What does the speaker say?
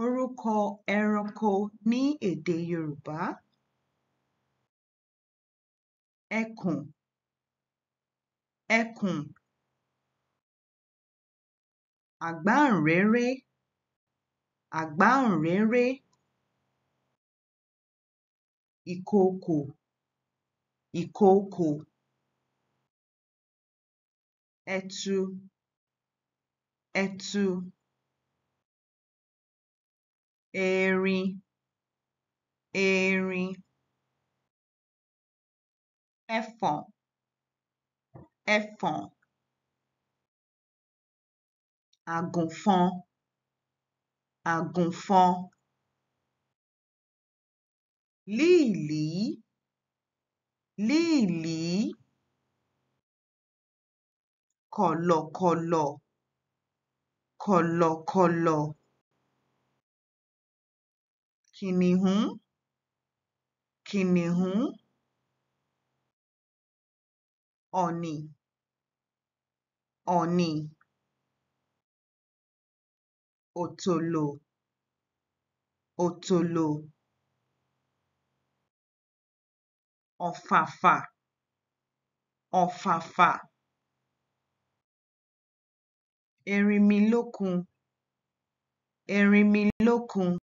Orúkọ ẹranko ní èdè Yorùbá. Ẹkùn, ẹkùn. Àgbáǹréré, àgbáǹréré. Ìkookò, ìkookò. Ẹtu, ẹtu. Erin, erin. Ẹfọ̀n, ẹfọ̀n. Àgùnfọn, àgùnfọn. Líìlí, líìlí. Kọ̀lọ̀kọ̀lọ̀, kọ̀lọ̀kọ̀lọ̀. Kìnìún, kìnìún. Ọ̀nì, ọ̀nì. Òtòlò, òtòlò. Ọ̀fàfà, ọ̀fàfà. Erinmilókun, erinmilókun.